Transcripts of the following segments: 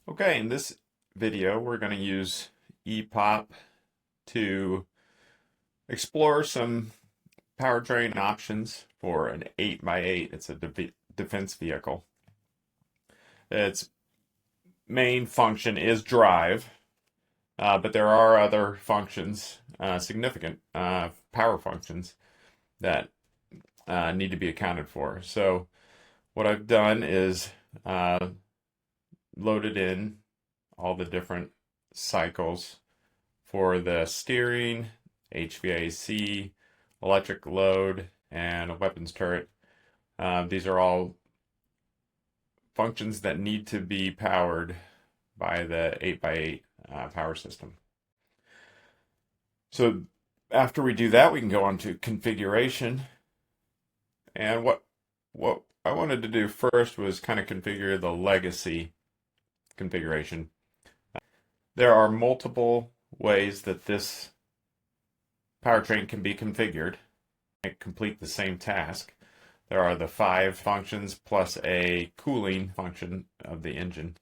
Okay, in this video, we're going to use ePOP to explore some powertrain options for an 8x8. It's a defense vehicle. Its main function is drive, but there are other functions, significant power functions that need to be accounted for. So what I've done is loaded in all the different cycles for the steering, HVAC, electric load, and a weapons turret. These are all functions that need to be powered by the 8x8 power system. So after we do that, we can go on to configuration. And what I wanted to do first was kind of configure the legacy configuration. There are multiple ways that this powertrain can be configured and complete the same task. There are the 5 functions plus a cooling function of the engine.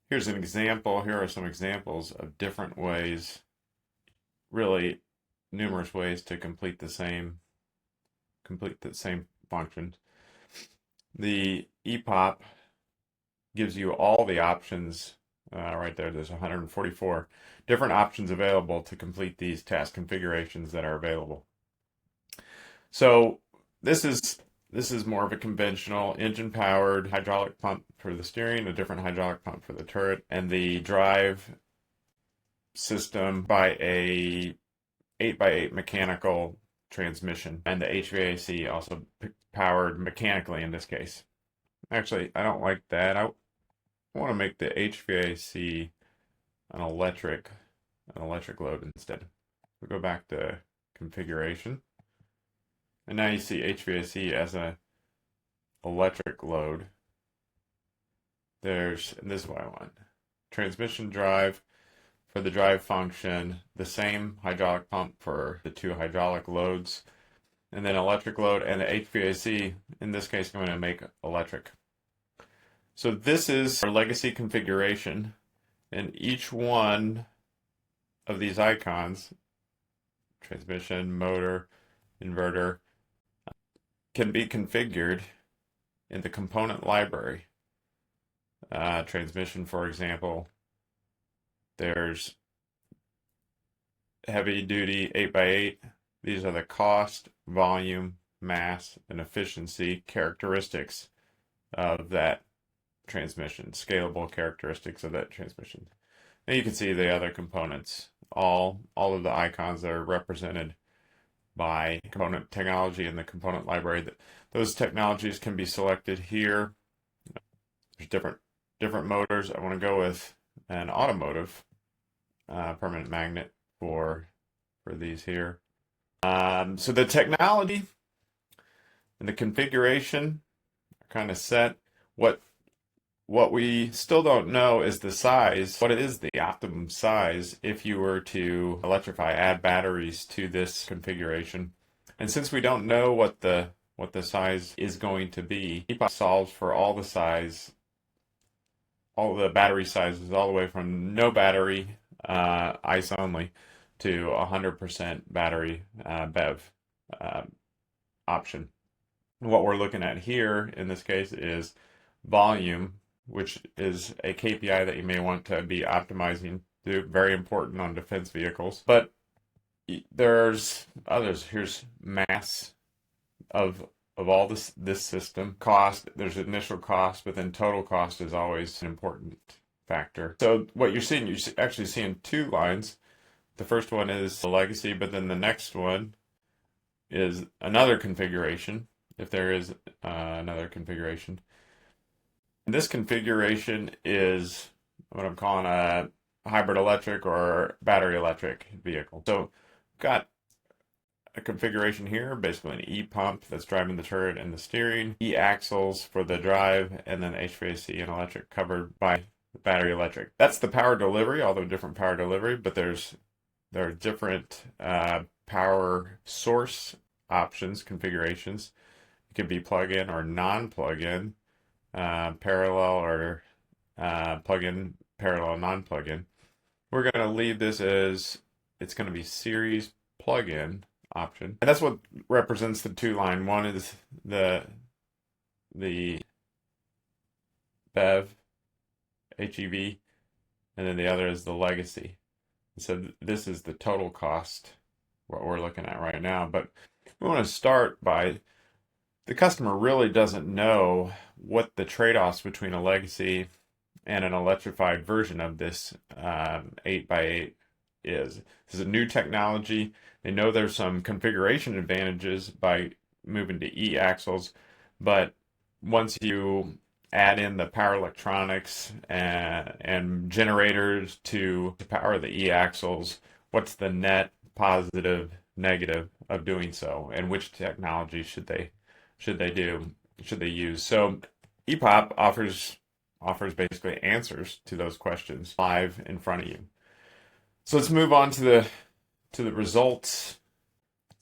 Here's an example. Here are some examples of different ways, really numerous ways to complete the same function. The ePOP gives you all the options right there. There's 144 different options available to complete these task configurations that are available. So this is more of a conventional engine-powered hydraulic pump for the steering, a different hydraulic pump for the turret, and the drive system by a 8x8 mechanical transmission, and the HVAC also powered mechanically in this case. Actually, I don't like that. I want to make the HVAC an electric load instead. We'll go back to configuration. And now you see HVAC as an electric load. And this is what I want. Transmission drive for the drive function, the same hydraulic pump for the 2 hydraulic loads, and then electric load, and the HVAC, in this case, I'm going to make electric. So this is our legacy configuration, and each one of these icons, transmission, motor, inverter, can be configured in the component library. Transmission, for example, there's heavy duty 8x8. These are the cost, volume, mass, and efficiency characteristics of that transmission, scalable characteristics of that transmission. And you can see the other components. All of the icons that are represented by component technology in the component library. Those technologies can be selected here. There's different motors. I want to go with an automotive permanent magnet for these here. So the technology and the configuration are kind of set. What we still don't know is the size. What is the optimum size if you were to electrify, add batteries to this configuration? And since we don't know what the size is going to be, ePOP solves for all the battery sizes, all the way from no battery, ICE only, to 100% battery BEV option. What we're looking at here in this case is volume, which is a KPI that you may want to be optimizing. Very important on defense vehicles. But there's others. Here's mass of all this system. Cost, there's initial cost, but then total cost is always an important factor. So what you're actually seeing 2 lines. The first one is the legacy, but then the next one is another configuration, if there is another configuration. This configuration is what I'm calling a hybrid electric or battery electric vehicle. So got a configuration here, basically an E-pump that's driving the turret and the steering, E-axles for the drive, and then HVAC and electric covered by battery electric. That's the power delivery, although different power delivery, but there are different power source options, configurations. It can be plug-in or non-plug-in. Parallel or plug-in, parallel, non-plug-in. We're going to leave this as it's going to be series plug-in option. And that's what represents the two line. One is the BEV, HEV, and then the other is the legacy. So this is the total cost, what we're looking at right now. But we want to start by the customer really doesn't know what the trade-offs between a legacy and an electrified version of this 8x8 is. This is a new technology. They know there's some configuration advantages by moving to e-axles, but once you add in the power electronics and generators to power the e-axles, what's the net positive, negative of doing so, and which technology should they use? So ePOP offers basically answers to those questions live in front of you. So let's move on to the results.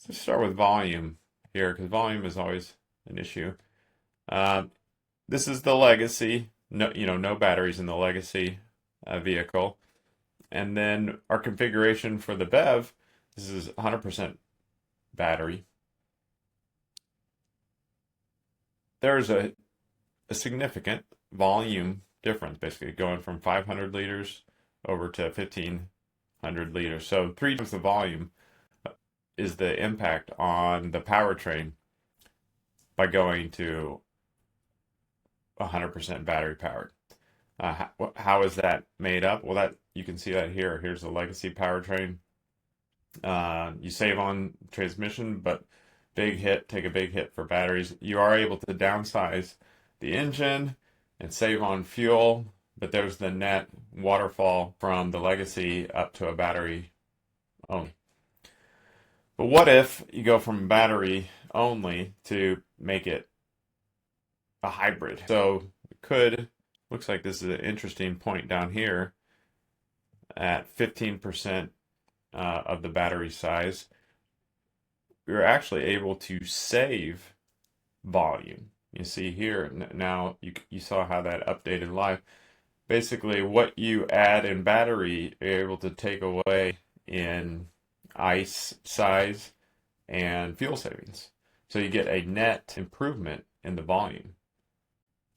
Let's start with volume here, because volume is always an issue. This is the legacy. No batteries in the legacy vehicle. And then our configuration for the BEV, this is 100% battery. There's a significant volume difference, basically going from 500 liters over to 1500 liters. So 3 times the volume is the impact on the powertrain by going to 100% battery powered. How is that made up? Well, that you can see that here. Here's the legacy powertrain. You save on transmission, but take a big hit for batteries. You are able to downsize the engine and save on fuel, but there's the net waterfall from the legacy up to a battery only. But what if you go from battery only to make it a hybrid? So looks like this is an interesting point down here at 15% of the battery size. We're actually able to save volume. You see here now you saw how that updated live. Basically, what you add in battery, you're able to take away in ICE size and fuel savings. So you get a net improvement in the volume.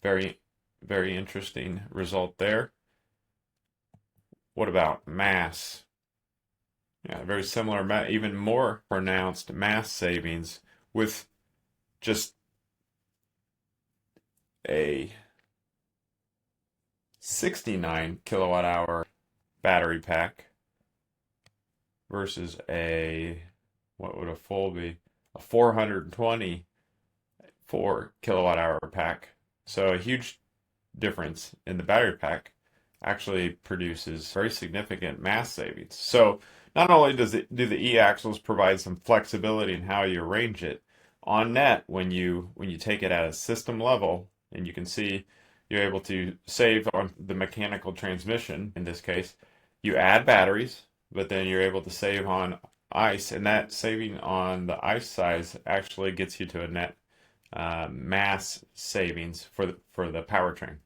Very, very interesting result there. What about mass? Yeah, very similar, even more pronounced mass savings with just a 69 kilowatt hour battery pack versus what would a full be? A 424 kilowatt hour pack. So a huge difference in the battery pack actually produces very significant mass savings. So not only do the e-axles provide some flexibility in how you arrange it, on net when you take it at a system level, and you can see you're able to save on the mechanical transmission in this case. You add batteries, but then you're able to save on ICE, and that saving on the ICE size actually gets you to a net mass savings for the powertrain.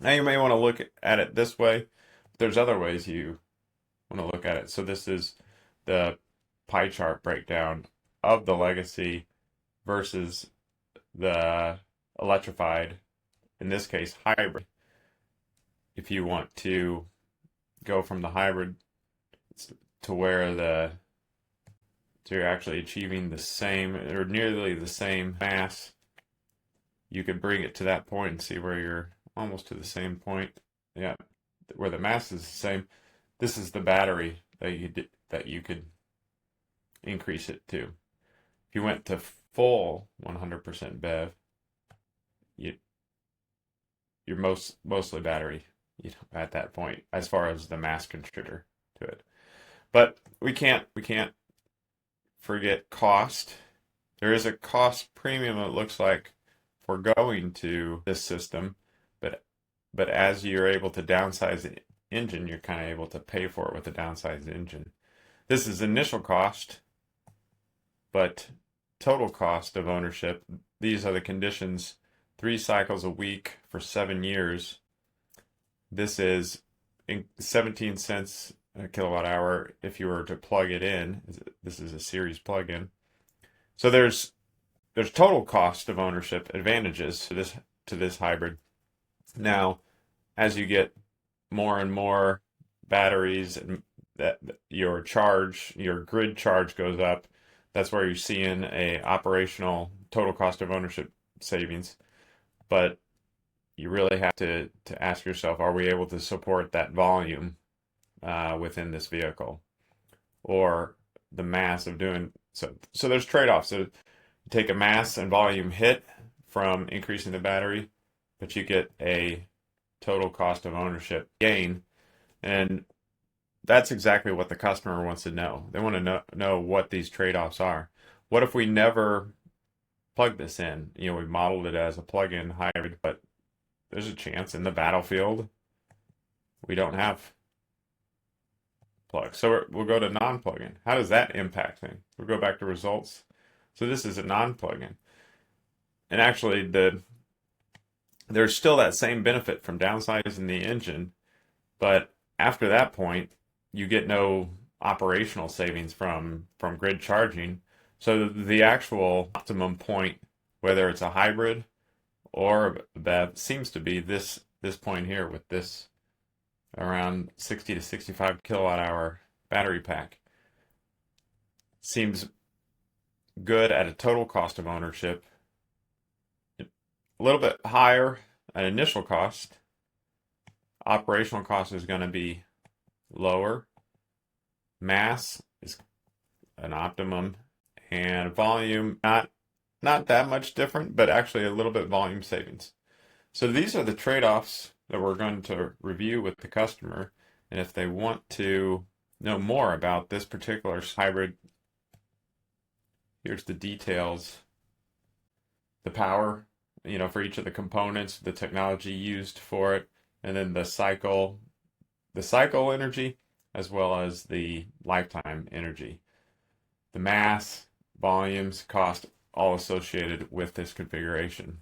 Now you may want to look at it this way. There's other ways you want to look at it. So this is the pie chart breakdown of the legacy versus the electrified, in this case hybrid. If you want to go from the hybrid to where you're actually achieving the same or nearly the same mass, you could bring it to that point and see where you're almost to the same point. Yeah, where the mass is the same. This is the battery that you could increase it to. If you went to full 100% BEV, you're mostly battery, at that point as far as the mass contributor to it. But we can't forget cost. There is a cost premium, it looks like, for going to this system, but as you're able to downsize the engine, you're kind of able to pay for it with the downsized engine. This is initial cost, but total cost of ownership, these are the conditions: 3 cycles a week for 7 years. This is 17 cents a kilowatt hour if you were to plug it in. This is a series plug-in. So there's total cost of ownership advantages to this hybrid. Now, as you get more and more batteries and that your grid charge goes up, that's where you're seeing a operational total cost of ownership savings. But you really have to ask yourself, are we able to support that volume within this vehicle, or the mass of doing so? So there's trade-offs. So you take a mass and volume hit from increasing the battery, but you get a total cost of ownership gain, and that's exactly what the customer wants to know. They want to know what these trade-offs are. What if we never plug this in? You know, we modeled it as a plug-in hybrid, but there's a chance in the battlefield we don't have plug. So we'll go to non-plug-in. How does that impact things? We'll go back to results. So this is a non-plug-in. And actually there's still that same benefit from downsizing the engine, but after that point, you get no operational savings from grid charging. So the actual optimum point, whether it's a hybrid or a BEV, seems to be this point here with this around 60 to 65 kilowatt hour battery pack. Seems good at a total cost of ownership. A little bit higher at initial cost. Operational cost is going to be lower. Mass is an optimum, and volume not that much different, but actually a little bit volume savings. So these are the trade-offs that we're going to review with the customer. And if they want to know more about this particular hybrid, here's the details. The power, for each of the components, the technology used for it, and then the cycle energy, as well as the lifetime energy. The mass, volumes, cost, all associated with this configuration.